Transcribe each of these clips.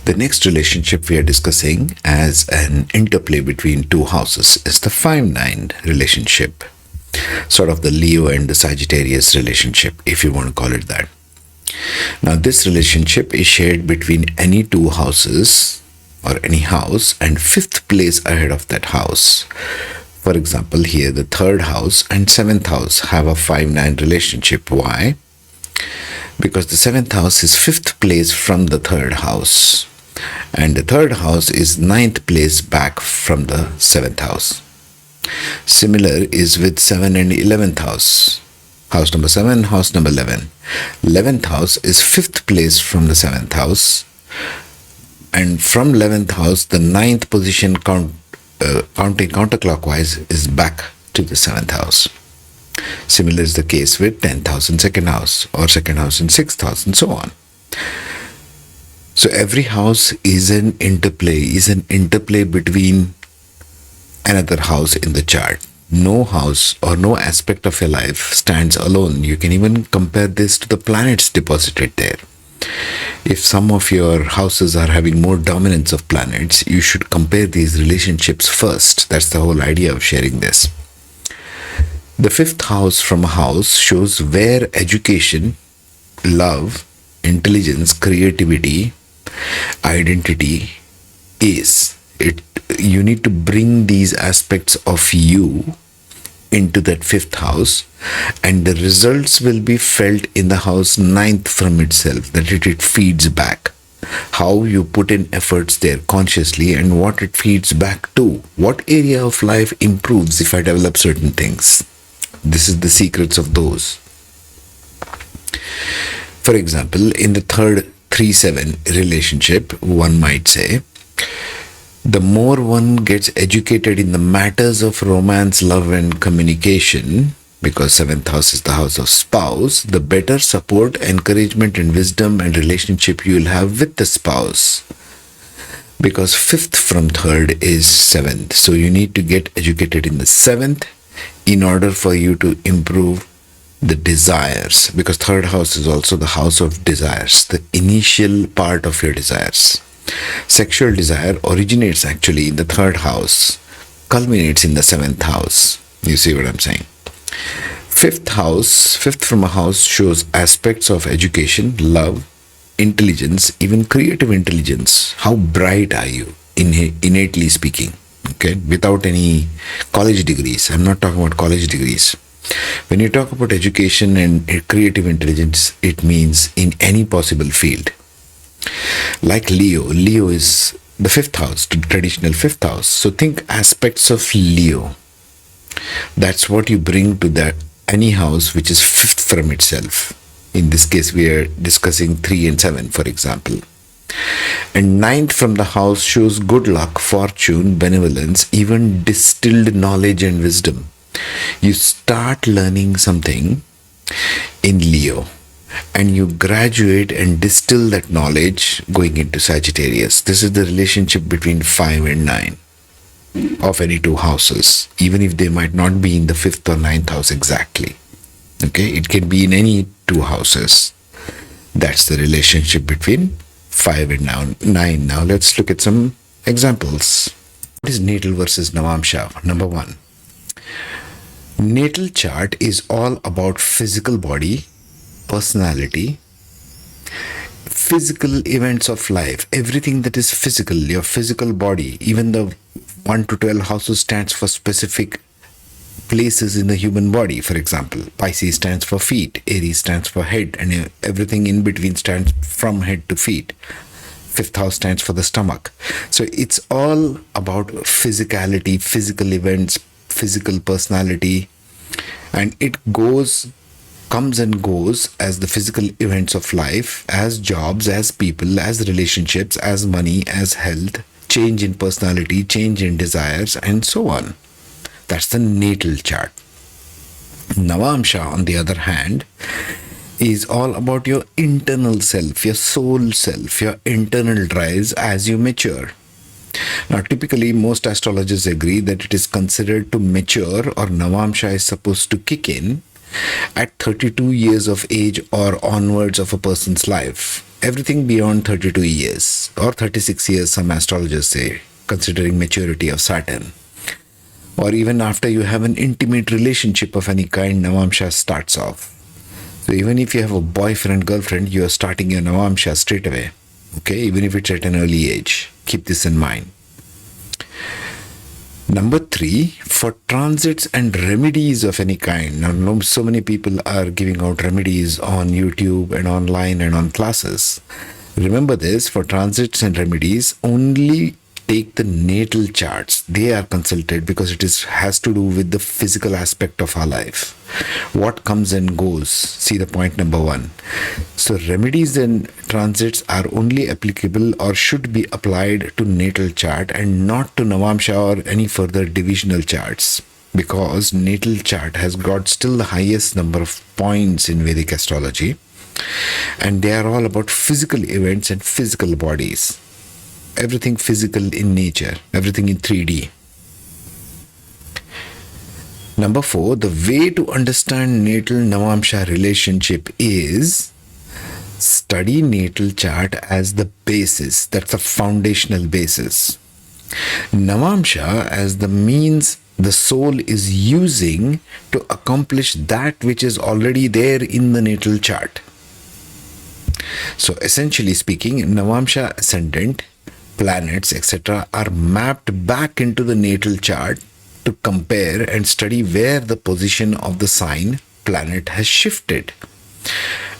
The next relationship we are discussing as an interplay between two houses is the 5-9 relationship, sort of the Leo and the Sagittarius relationship, if you want to call it that. Now, this relationship is shared between any two houses or any house and fifth place ahead of that house. For example, here the third house and seventh house have a 5-9 relationship. Why? Because the seventh house is fifth place from the third house, and the third house is ninth place back from the seventh house. Similar is with 7 and 11th house. House number 7, house number 11. 11th house is fifth place from the 7th house, and from 11th house, the ninth position counting counterclockwise is back to the 7th house. Similar is the case with 10th house and second house, or second house and sixth house, and so on. So every house is an interplay between another house in the chart. No house or no aspect of your life stands alone. You can even compare this to the planets deposited there. If some of your houses are having more dominance of planets, you should compare these relationships first. That's the whole idea of sharing this. The fifth house from a house shows where education, love, intelligence, creativity, identity is. You need to bring these aspects of you into that fifth house, and the results will be felt in the house ninth from itself, that it feeds back. How you put in efforts there consciously and what it feeds back to. What area of life improves if I develop certain things? This is the secrets of those. For example, in the third 3-7 relationship, one might say, the more one gets educated in the matters of romance, love and communication, because 7th house is the house of spouse, the better support, encouragement and wisdom and relationship you will have with the spouse. Because 5th from 3rd is 7th. So you need to get educated in the 7th in order for you to improve the desires. Because 3rd house is also the house of desires, the initial part of your desires. Sexual desire originates actually in the 3rd house, culminates in the 7th house. You see what I'm saying? 5th house, 5th from a house shows aspects of education, love, intelligence, even creative intelligence. How bright are you, innately speaking? Okay, without any college degrees. I'm not talking about college degrees. When you talk about education and creative intelligence, it means in any possible field. Like Leo is the 5th house, the traditional 5th house. So think aspects of Leo. That's what you bring to that any house which is 5th from itself. In this case, we are discussing 3 and 7, for example. And 9th from the house shows good luck, fortune, benevolence, even distilled knowledge and wisdom. You start learning something in Leo, and you graduate and distill that knowledge going into Sagittarius. This is the relationship between 5 and 9 of any two houses, even if they might not be in the 5th or 9th house exactly. Okay, it can be in any two houses. That's the relationship between 5 and 9. Now let's look at some examples. What is natal versus Navamsha? Number 1. Natal chart is all about physical body, personality, physical events of life, everything that is physical, your physical body. Even the 1 to 12 houses stands for specific places in the human body. For example, Pisces stands for feet, Aries stands for head, and everything in between stands from head to feet. 5th house stands for the stomach. So it's all about physicality, physical events, physical personality, and it comes and goes as the physical events of life, as jobs, as people, as relationships, as money, as health, change in personality, change in desires, and so on. That's the natal chart. Navamsha, on the other hand, is all about your internal self, your soul self, your internal drives as you mature. Now, typically, most astrologers agree that it is considered to mature, or Navamsha is supposed to kick in at 32 years of age or onwards of a person's life. everything beyond 32 years or 36 years, some astrologers say, considering maturity of Saturn, or even after you have an intimate relationship of any kind, Navamsha starts off. So even if you have a boyfriend, girlfriend, you are starting your Navamsha straight away. Okay, even if it's at an early age. Keep this in mind. Number 3, for transits and remedies of any kind. Now, so many people are giving out remedies on YouTube and online and on classes. Remember this, for transits and remedies, only take the natal charts. They are consulted because it has to do with the physical aspect of our life. What comes and goes. See the point number 1. So remedies and transits are only applicable or should be applied to natal chart and not to Navamsha or any further divisional charts, because natal chart has got still the highest number of points in Vedic astrology, and they are all about physical events and physical bodies. Everything physical in nature, everything in 3D. Number 4, the way to understand natal Navamsha relationship is study natal chart as the basis. That's a foundational basis. Navamsha as the means the soul is using to accomplish that which is already there in the natal chart. So essentially speaking, Navamsha ascendant, planets, etc. are mapped back into the natal chart to compare and study where the position of the sign planet has shifted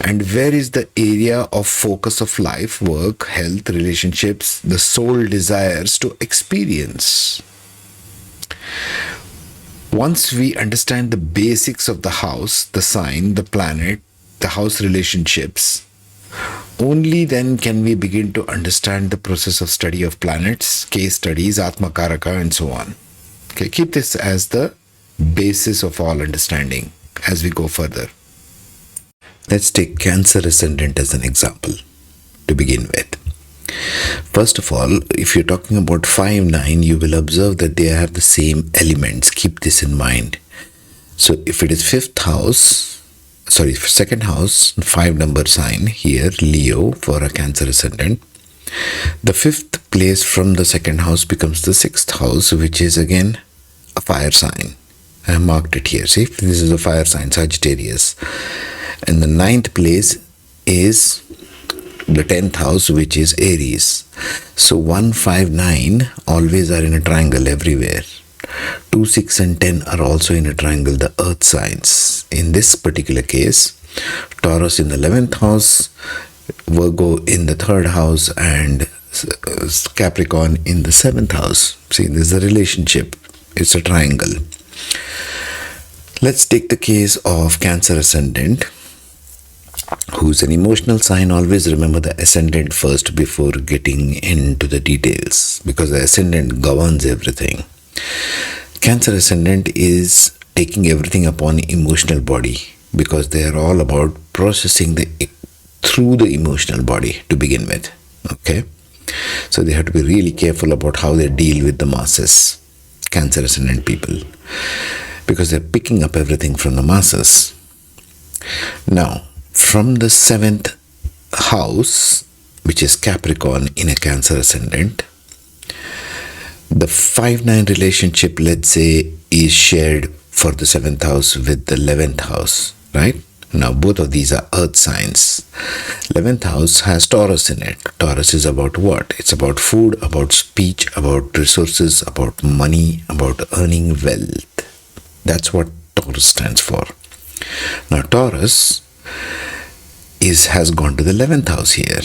and where is the area of focus of life, work, health, relationships the soul desires to experience. Once we understand the basics of the house, the sign, the planet, the house relationships, only then can we begin to understand the process of study of planets, case studies, Atma Karaka, and so on. Okay, keep this as the basis of all understanding as we go further. Let's take Cancer ascendant as an example to begin with. First of all, if you're talking about 5-9, you will observe that they have the same elements. Keep this in mind. So if it is second house, 5 number sign here, Leo, for a Cancer ascendant, the 5th place from the second house becomes the 6th house, which is again a fire sign. I have marked it here. See, this is a fire sign, Sagittarius. And the 9th place is the 10th house, which is Aries. So 1, 5, 9 always are in a triangle everywhere. 2, 6 and 10 are also in a triangle, the earth signs. In this particular case, Taurus in the 11th house, Virgo in the 3rd house, and Capricorn in the 7th house. See, this is a relationship. It's a triangle. Let's take the case of Cancer ascendant, who's an emotional sign. Always remember the ascendant first before getting into the details, because the ascendant governs everything. Cancer ascendant is taking everything upon emotional body, because they are all about processing through the emotional body to begin with. Okay, so they have to be really careful about how they deal with the masses, Cancer ascendant people, because they're picking up everything from the masses. Now, from the 7th house, which is Capricorn in a Cancer ascendant, the 5-9 relationship, let's say, is shared for the 7th house with the 11th house, right? Now, both of these are earth signs. 11th house has Taurus in it. Taurus is about what? It's about food, about speech, about resources, about money, about earning wealth. That's what Taurus stands for. Now, Taurus has gone to the 11th house here.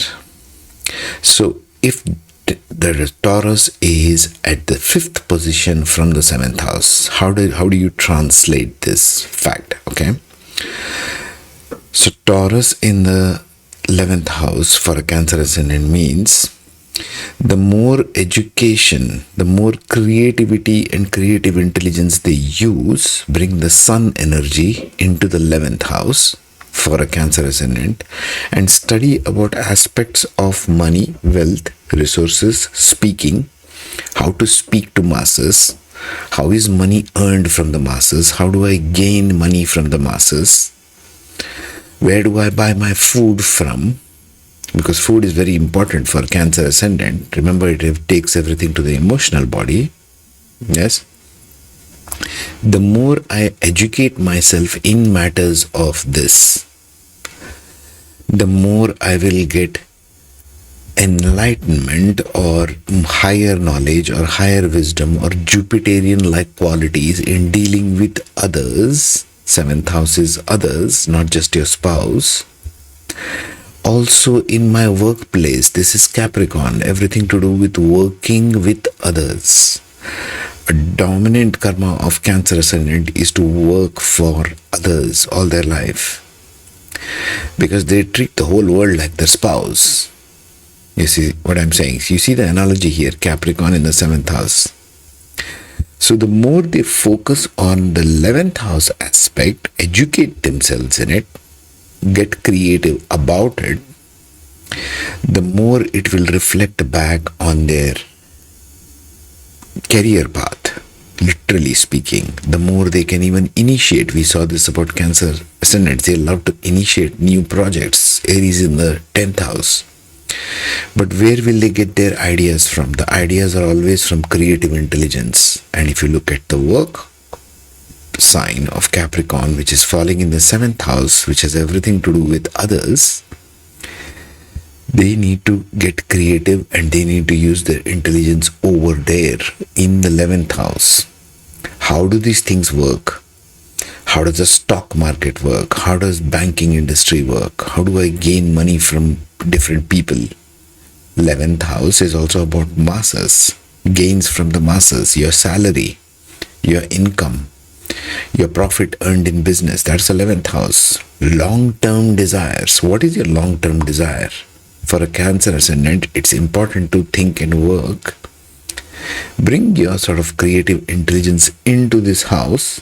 So, if the Taurus is at the 5th position from the 7th house, how do you translate this fact? Okay, so Taurus in the 11th house for a Cancer ascendant means the more education, the more creativity and creative intelligence they use, bring the sun energy into the 11th house for a Cancer ascendant, and study about aspects of money, wealth, resources, speaking, how to speak to masses, how is money earned from the masses, how do I gain money from the masses, where do I buy my food from, because food is very important for Cancer ascendant. Remember, it takes everything to the emotional body. Yes. The more I educate myself in matters of this, the more I will get enlightenment or higher knowledge or higher wisdom or Jupiterian like qualities in dealing with others. Seventh house is others, not just your spouse. Also in my workplace, this is Capricorn, everything to do with working with others. A dominant karma of Cancer ascendant is to work for others all their life, because they treat the whole world like their spouse. You see what I'm saying? You see the analogy here, Capricorn in the 7th house. So the more they focus on the 11th house aspect, educate themselves in it, get creative about it, the more it will reflect back on their career path. Literally speaking, the more they can even initiate. We saw this about Cancer ascendants. They love to initiate new projects. Aries in the 10th house. But where will they get their ideas from? The ideas are always from creative intelligence. And if you look at the work sign of Capricorn, which is falling in the 7th house, which has everything to do with others, they need to get creative and they need to use their intelligence over there in the 11th house. How do these things work? How does the stock market work? How does banking industry work? How do I gain money from different people? 11th house is also about masses, gains from the masses, your salary, your income, your profit earned in business. That's 11th house. Long-term desires. What is your long-term desire? For a Cancer ascendant, it's important to think and work. Bring your sort of creative intelligence into this house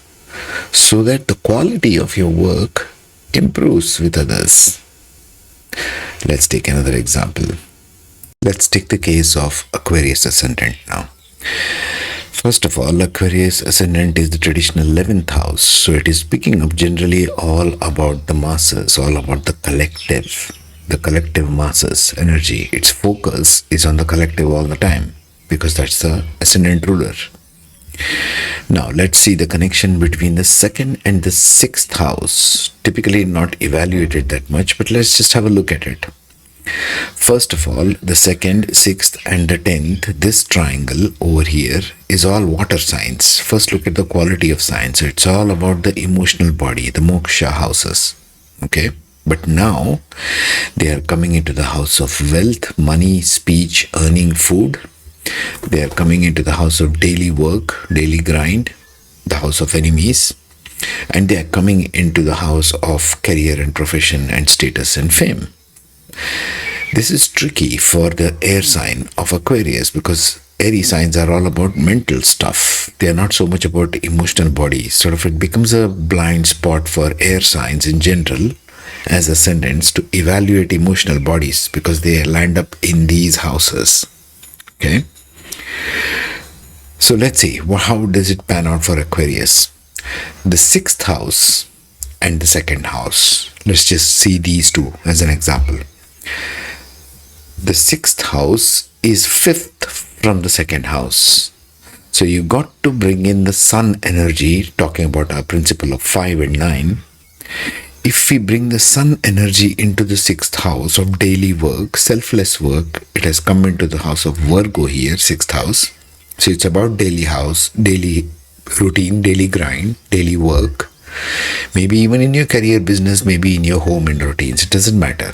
so that the quality of your work improves with others. Let's take another example. Let's take the case of Aquarius ascendant now. First of all, Aquarius ascendant is the traditional 11th house. So it is picking up generally all about the masses, all about the collective masses energy. Its focus is on the collective all the time because that's the ascendant ruler. Now let's see the connection between the 2nd and the 6th house. Typically not evaluated that much, but let's just have a look at it. First of all, the 2nd, 6th and the 10th, this triangle over here is all water signs. First look at the quality of signs. So it's all about the emotional body, the moksha houses. Okay. But now they are coming into the house of wealth, money, speech, earning, food. They are coming into the house of daily work, daily grind, the house of enemies. And they are coming into the house of career and profession and status and fame. This is tricky for the air sign of Aquarius because airy signs are all about mental stuff. They are not so much about emotional body. Sort of it becomes a blind spot for air signs in general as ascendants to evaluate emotional bodies because they land up in these houses. Okay. So let's see, how does it pan out for Aquarius? The 6th house and the 2nd house. Let's just see these two as an example. The 6th house is 5th from the 2nd house. So you got to bring in the sun energy, talking about our principle of 5 and 9. If we bring the sun energy into the 6th house of daily work, selfless work, it has come into the house of Virgo here, 6th house. So it's about daily routine, daily grind, daily work. Maybe even in your career, business, maybe in your home and routines. It doesn't matter.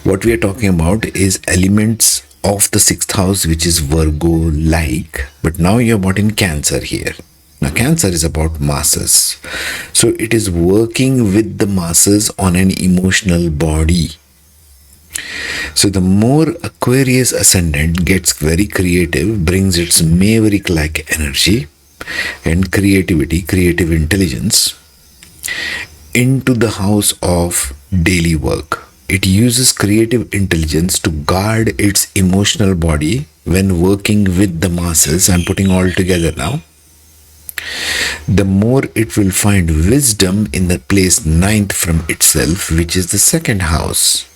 What we are talking about is elements of the 6th house, which is Virgo-like. But now you're about in Cancer here. Now, Cancer is about masses. So it is working with the masses on an emotional body. So the more Aquarius ascendant gets very creative, brings its maverick-like energy and creativity, creative intelligence into the house of daily work. It uses creative intelligence to guard its emotional body when working with the masses. I'm putting all together now. the more it will find wisdom in the place ninth from itself, which is the second house.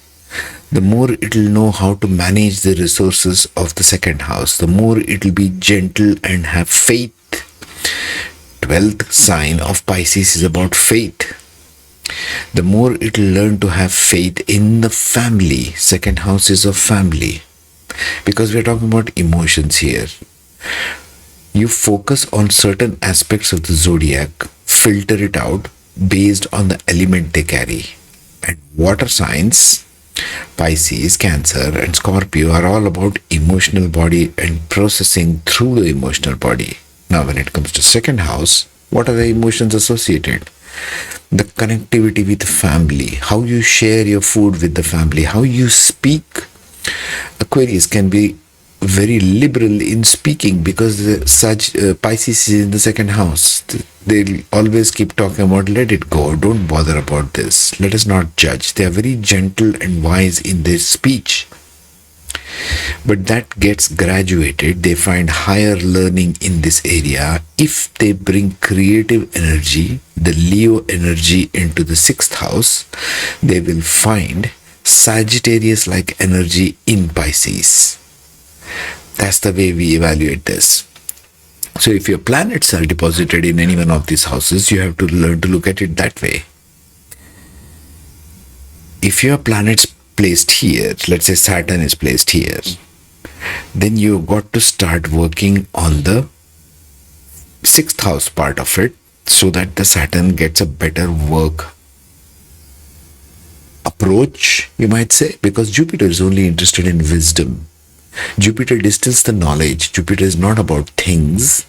The more it will know how to manage the resources of the second house, the more it will be gentle and have faith. 12th sign of Pisces is about faith. The more it will learn to have faith in the family. Second house is of family. Because we are talking about emotions here. You focus on certain aspects of the zodiac, filter it out based on the element they carry. And water signs, Pisces, Cancer, and Scorpio are all about emotional body and processing through the emotional body. Now, when it comes to second house, what are the emotions associated? The connectivity with family, how you share your food with the family, how you speak. Aquarius can be very liberal in speaking because Pisces is in the second house. They'll always keep talking about let it go, don't bother about this, let us not judge. They are very gentle and wise in their speech. But that gets graduated. They find higher learning in this area if they bring creative energy, the Leo energy, into the sixth house. They will find Sagittarius like energy in Pisces. That's the way we evaluate this. So if your planets are deposited in any one of these houses, you have to learn to look at it that way. If your planet's placed here, let's say Saturn is placed here, then you've got to start working on the sixth house part of it so that the Saturn gets a better work approach, you might say, because Jupiter is only interested in wisdom. Jupiter distills the knowledge. Jupiter is not about things.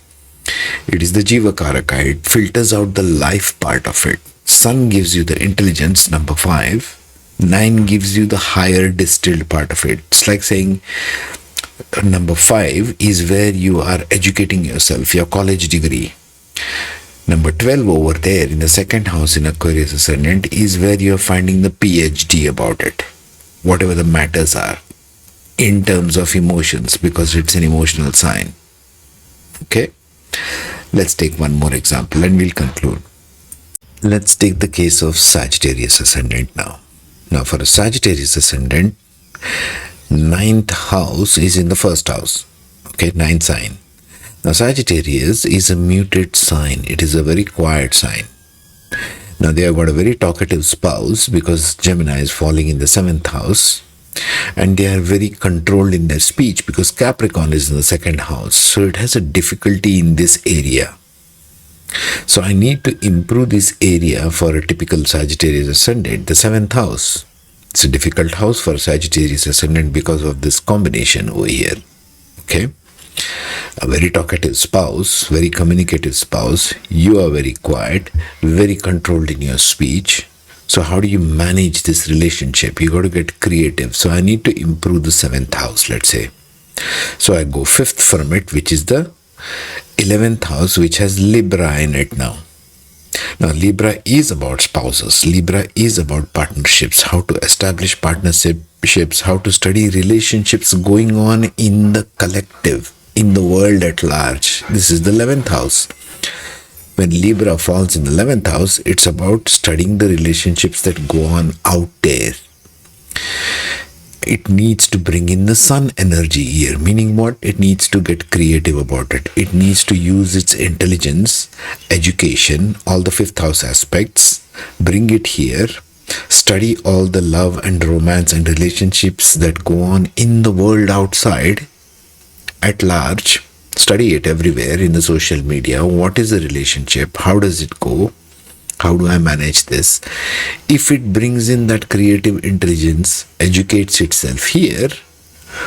It is the Jiva Karaka. It filters out the life part of it. Sun gives you the intelligence, number 5. 9 gives you the higher distilled part of it. It's like saying number 5 is where you are educating yourself, your college degree. Number 12 over there in the second house in Aquarius ascendant is where you are finding the PhD about it, whatever the matters are in terms of emotions, because it's an emotional sign. Okay, let's take one more example and we'll conclude. Let's take the case of Sagittarius ascendant now. Now for a Sagittarius ascendant, ninth house is in the first house. Okay, ninth sign. Now Sagittarius is a muted sign. It is a very quiet sign. Now they have got a very talkative spouse because Gemini is falling in the 7th house. And they are very controlled in their speech because Capricorn is in the second house. So it has a difficulty in this area. So I need to improve this area for a typical Sagittarius ascendant, the 7th house. It's a difficult house for Sagittarius ascendant because of this combination over here. Okay. A very talkative spouse, very communicative spouse. You are very quiet, very controlled in your speech. So how do you manage this relationship? You got to get creative. So I need to improve the 7th house, let's say. So I go 5th from it, which is the 11th house, which has Libra in it now. Now Libra is about spouses. Libra is about partnerships, how to establish partnerships, how to study relationships going on in the collective, in the world at large. This is the 11th house. When Libra falls in the 11th house, it's about studying the relationships that go on out there. It needs to bring in the sun energy here, meaning what? It needs to get creative about it. It needs to use its intelligence, education, all the 5th house aspects, bring it here, study all the love and romance and relationships that go on in the world outside at large. Study it everywhere in the social media. What is the relationship? How does it go? How do I manage this? If it brings in that creative intelligence, educates itself here,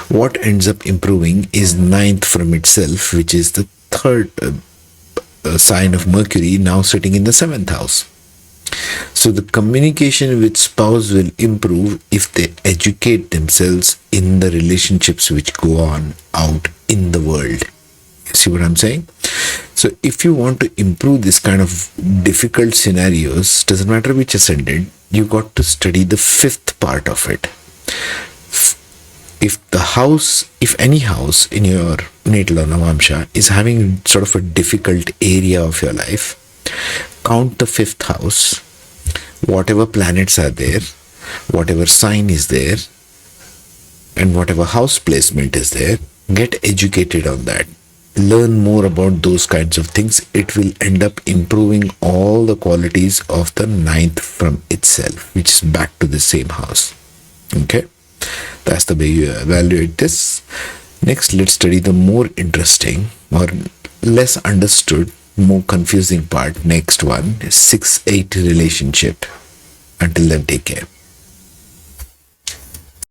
what ends up improving is 9th from itself, which is the 3rd sign of Mercury now sitting in the 7th house. So the communication with spouse will improve if they educate themselves in the relationships which go on out in the world. See what I'm saying? So if you want to improve this kind of difficult scenarios, doesn't matter which ascendant, you got to study the 5th part of it. if any house in your natal or Navamsha is having sort of a difficult area of your life, count the fifth house, whatever planets are there, whatever sign is there, and whatever house placement is there, get educated on that. Learn more about those kinds of things. It will end up improving all the qualities of the ninth from itself, which is back to the same house. Okay? That's the way you evaluate this. Next, let's study the more interesting or less understood, more confusing part. Next one is 6-8 relationship. Until then, take care.